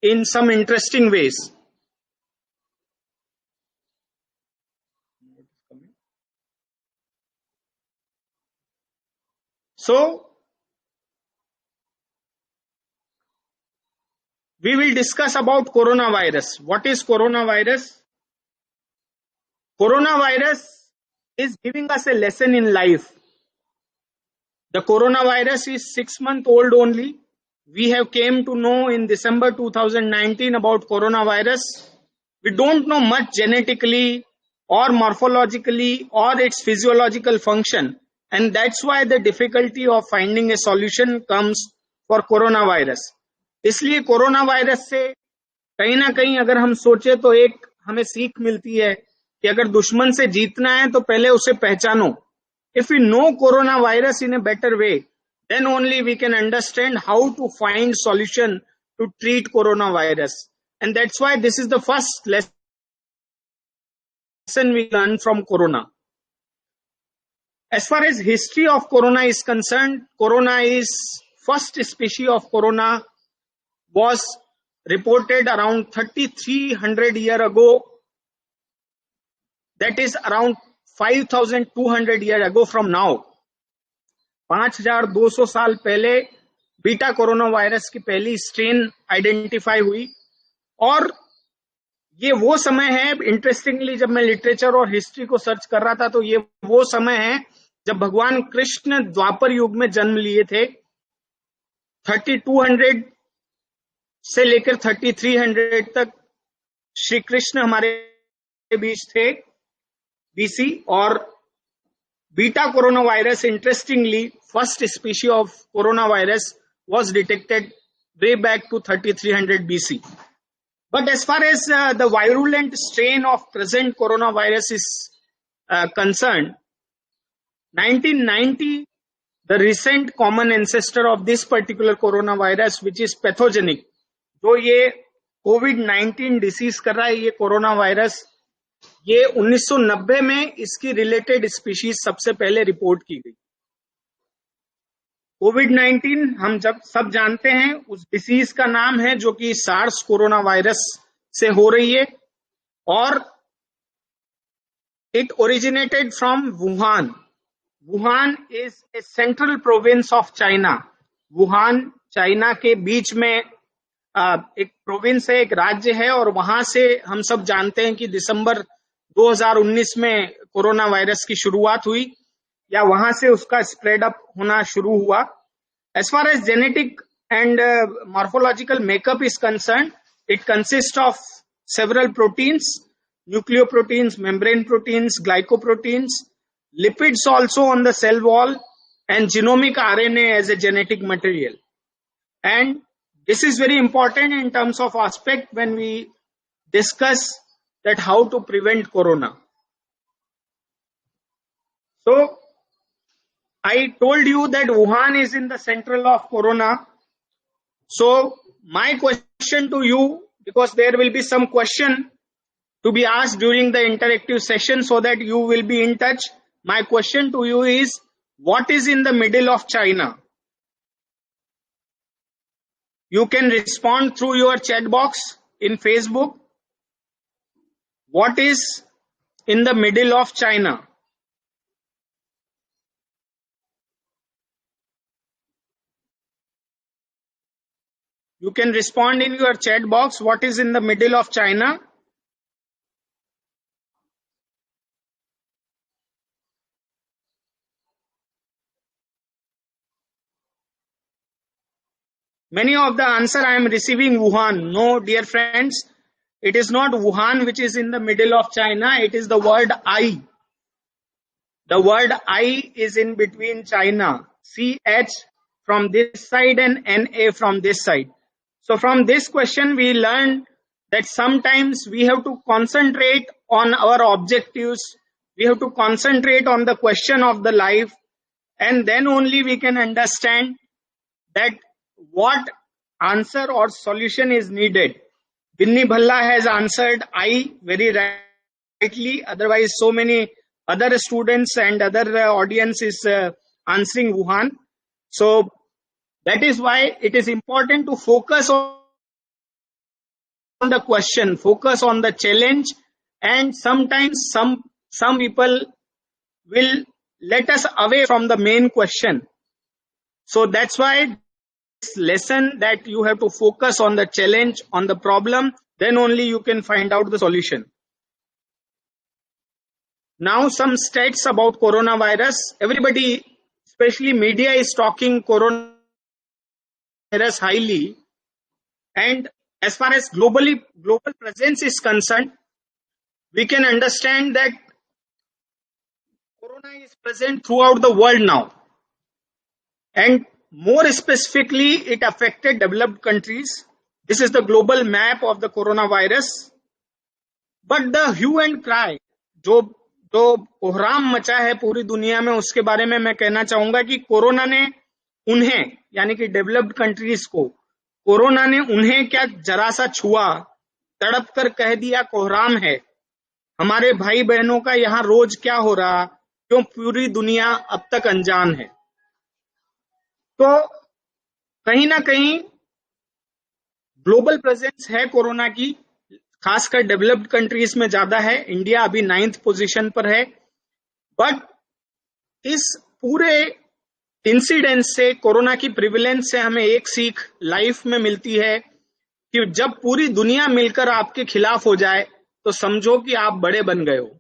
in some interesting ways. So we will discuss about coronavirus. What is coronavirus? Coronavirus is giving us a lesson in life. The coronavirus is 6 months old only. We have came to know in December 2019 about coronavirus. We don't know much genetically or morphologically or its physiological function. And that's why the difficulty of finding a solution comes for coronavirus. इसलिए corona virus से कहीं ना कहीं अगर हम सोचे तो एक हमें सीख मिलती है कि अगर दुश्मन से जीतना है तो पहले उसे पहचानो. If we know coronavirus in a better way, then only we can understand how to find solution to treat coronavirus. And that's why this is the first lesson we learn from corona. As far as history of corona is concerned, corona is first species of corona was reported around 3300 years ago. That is around 5200 years ago from now. 5200 साल पहले beta corona virus की पहली strain identify हुई. और ये वो समय है, इंटरेस्टिंगली जब मैं लिटरेचर और हिस्ट्री को सर्च कर रहा था तो ये वो समय है जब भगवान कृष्ण द्वापर युग में जन्म लिए थे. 3200 से लेकर 3300 तक श्री कृष्ण हमारे बीच थे बीसी. और beta corona virus, interestingly first species of corona virus was detected way back to 3300 BC. But as far as the virulent strain of present coronavirus is concerned, 1990, the recent common ancestor of this particular coronavirus, which is pathogenic, जो ये COVID-19 disease कर रहा है, ये corona virus, ये 1990 में इसकी related species सबसे पहले रिपोर्ट की गई. कोविड-19 हम जब सब जानते हैं, उस डिसीज का नाम है जो कि सार्स कोरोना वायरस से हो रही है. और it originated from Wuhan. Wuhan is a central province of China. Wuhan China के बीच में एक प्रोविंस है, एक राज्य है. और वहां से हम सब जानते हैं कि दिसंबर 2019 में कोरोना वायरस की शुरुआत हुई, या वहां से उसका स्प्रेड अप होना शुरू हुआ. As far as genetic and morphological makeup is concerned, it consists of several proteins, nucleoproteins, membrane proteins, glycoproteins, lipids also on the cell wall, and genomic RNA as a genetic material. And this is very important in terms of aspect when we discuss that how to prevent corona. So I told you that Wuhan is in the central of corona. So my question to you, because there will be some question to be asked during the interactive session so that you will be in touch. My question to you is, what is in the middle of China? You can respond through your chat box in Facebook. What is in the middle of China? You can respond in your chat box. What is in the middle of China? Many of the answer I am receiving Wuhan. No, dear friends, it is not Wuhan which is in the middle of China. It is the word I. The word I is in between China. CH from this side and NA from this side. So from this question we learned that sometimes we have to concentrate on our objectives. We have to concentrate on the question of the life, and then only we can understand that what answer or solution is needed. Binni Bhalla has answered I very rightly. Otherwise, so many other students and other audience is answering Wuhan. So that is why it is important to focus on the question, focus on the challenge, and sometimes some people will let us away from the main question. So that's why this lesson, that you have to focus on the challenge, on the problem, then only you can find out the solution. Now some stats about coronavirus. Everybody, especially media, is talking coronavirus highly. And as far as global presence is concerned, we can understand that corona is present throughout the world now. And more specifically, it affected developed countries. This is the global map of the coronavirus. But the hue and cry, जो कोहराम मचा है पूरी दुनिया में, उसके बारे में मैं कहना चाहूंगा कि कोरोना ने उन्हें, यानी कि डेवलप्ड कंट्रीज को, कोरोना ने उन्हें क्या जरा सा छुआ, तड़प कर कह दिया कोहराम है, हमारे भाई बहनों का यहाँ रोज क्या हो रहा, क्यों पूरी दुनिया अब तक अनजान है। तो कहीं ना कहीं ग्लोबल प्रेजेंस है कोरोना की, खासकर डेवलप्ड कंट्रीज में ज्यादा है। इंडिया अभी 9th पोजीशन पर है। बट इस पूरे इंसिडेंस से, कोरोना की प्रिविलेंस से हमें एक सीख लाइफ में मिलती है कि जब पूरी दुनिया मिलकर आपके खिलाफ हो जाए तो समझो कि आप बड़े बन गए हो।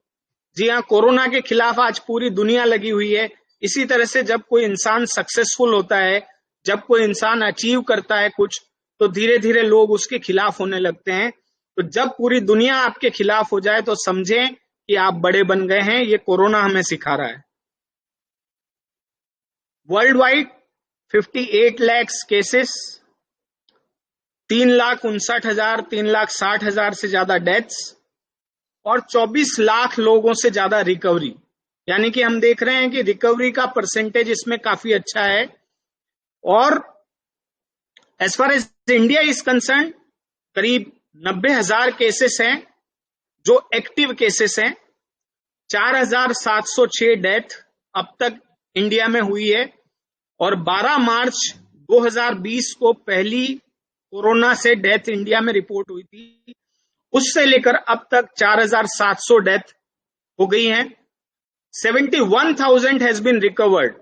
जी हाँ, कोरोना के खिलाफ आज पूरी दुनिया लगी हुई है। इसी तरह से जब कोई इंसान सक्सेसफुल होता है, जब कोई इंसान अचीव करता है कुछ, तो धीरे धीरे लोग उसके खिलाफ होने लगते हैं। तो जब पूरी दुनिया आपके खिलाफ हो जाए तो समझें कि आप बड़े बन गए हैं। ये कोरोना हमें सिखा रहा है। वर्ल्ड वाइड 58 लाख केसेस, 3,59,000 3,60,000 से ज्यादा डेथ्स और 24 लाख लोगों से ज्यादा रिकवरी। यानी कि हम देख रहे हैं कि रिकवरी का परसेंटेज इसमें काफी अच्छा है। और as far as India is concern, करीब 90,000 केसेस हैं जो एक्टिव केसेस हैं। 4,706 डेथ अब तक इंडिया में हुई है। और 12 मार्च 2020 को पहली कोरोना से डेथ इंडिया में रिपोर्ट हुई थी। उससे लेकर अब तक 4,700 डेथ हो गई हैं। 71,000 has been recovered.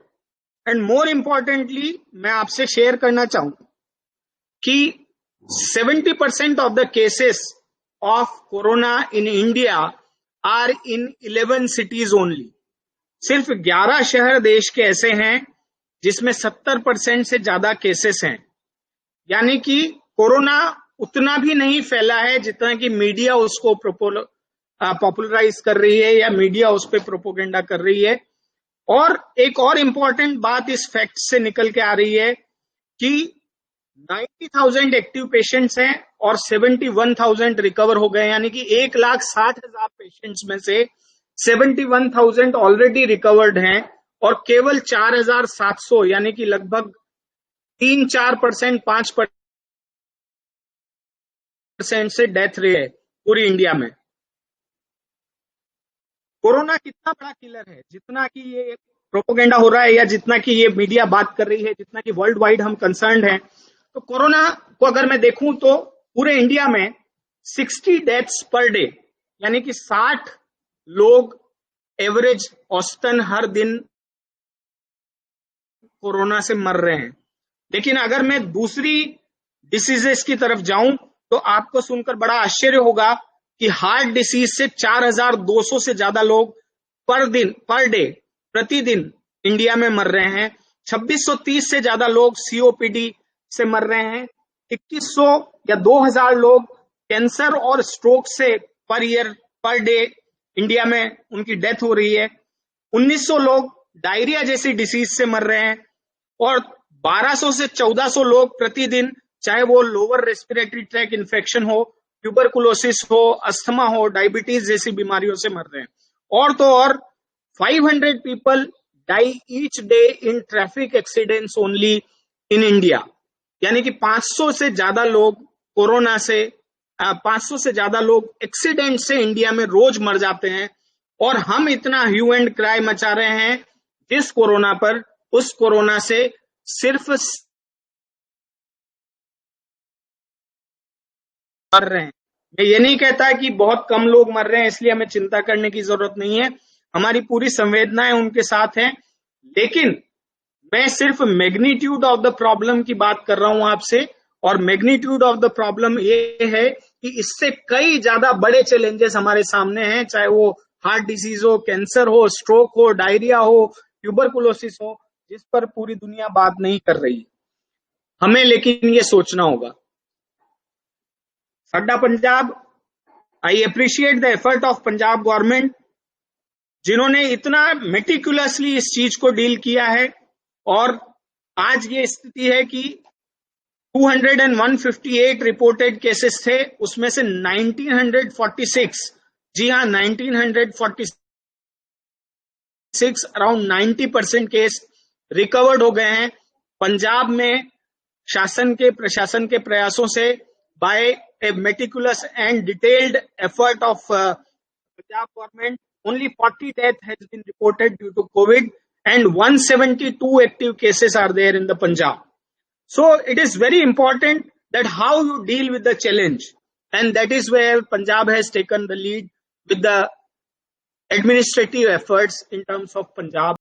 And more importantly मैं आपसे शेयर करना चाहूंगा कि 70% of the cases of corona in India are in 11 cities only. सिर्फ 11 शहर देश के ऐसे हैं जिसमें 70% से ज्यादा केसेस हैं। यानी कि कोरोना उतना भी नहीं फैला है जितना कि मीडिया उसको पॉपुलराइज कर रही है या मीडिया उस पर प्रोपोगेंडा कर रही है। और एक और इंपॉर्टेंट बात इस फैक्ट से निकल के आ रही है कि 90,000 एक्टिव पेशेंट्स हैं और 71,000 रिकवर हो गए। यानी कि 1,60,000 पेशेंट्स में से 71,000 ऑलरेडी रिकवर्ड हैं और केवल 4,700 यानी कि लगभग 3-4%, 5% से डेथ रेट है पूरी इंडिया में। कोरोना कितना बड़ा किलर है, जितना कि ये प्रोपोगेंडा हो रहा है या जितना कि ये मीडिया बात कर रही है, जितना कि वर्ल्ड वाइड हम कंसर्न्ड हैं, तो कोरोना को अगर मैं देखूं तो पूरे इंडिया में 60 डेथ्स पर डे, यानी कि 60 लोग एवरेज औसतन हर दिन कोरोना से मर रहे हैं। लेकिन अगर मैं दूसरी डिसीजेस की तरफ जाऊं तो आपको सुनकर बड़ा आश्चर्य होगा कि हार्ट डिसीज से 4,200 से ज्यादा लोग पर डे, प्रतिदिन इंडिया में मर रहे हैं। 2,630 से ज्यादा लोग सीओपीडी से मर रहे हैं। 2,100 या 2,000 लोग कैंसर और स्ट्रोक से पर डे इंडिया में उनकी डेथ हो रही है। 1,900 लोग डायरिया जैसी डिसीज से मर रहे हैं और 1,200 से 1,400 लोग प्रतिदिन, चाहे वो लोअर रेस्पिरेटरी ट्रैक इन्फेक्शन हो, ट्यूबरकुलोसिस हो, अस्थमा हो, डायबिटीज जैसी बीमारियों से मर रहे हैं। और तो और 500 people die each day in traffic accidents only in India. यानी कि 500 से ज्यादा लोग कोरोना से 500 से ज्यादा लोग एक्सीडेंट से इंडिया में रोज मर जाते हैं। और हम इतना ह्यू एंड क्राई मचा रहे हैं जिस कोरोना पर, उस कोरोना से सिर्फ मर रहे हैं। मैं ये नहीं कहता कि बहुत कम लोग मर रहे हैं इसलिए हमें चिंता करने की जरूरत नहीं है, हमारी पूरी संवेदनाएं उनके साथ हैं, लेकिन मैं सिर्फ मैग्नीट्यूड ऑफ द प्रॉब्लम की बात कर रहा हूं आपसे, और मैग्नीट्यूड ऑफ द प्रॉब्लम ये है कि इससे कई ज्यादा बड़े चैलेंजेस हमारे सामने हैं, चाहे वो हार्ट डिजीज हो, कैंसर हो, स्ट्रोक हो, डायरिया हो, ट्यूबरकुलोसिस हो, जिस पर पूरी दुनिया बात नहीं कर रही। हमें लेकिन ये सोचना होगा। सड्डा Punjab, I appreciate the effort of Punjab government, जिन्होंने इतना मेटिकुलसली इस चीज को डील किया है, और आज ये स्थिति है कि 258 रिपोर्टेड केसेस थे, उसमें से 1946, जी हाँ 1946, अराउंड 90% केस रिकवर्ड हो गए हैं। पंजाब में शासन के प्रशासन के प्रयासों से, by a meticulous and detailed effort of Punjab government, only 40 death has been reported due to COVID, and 172 active cases are there in the Punjab. So it is very important that how you deal with the challenge, and that is where Punjab has taken the lead with the administrative efforts in terms of Punjab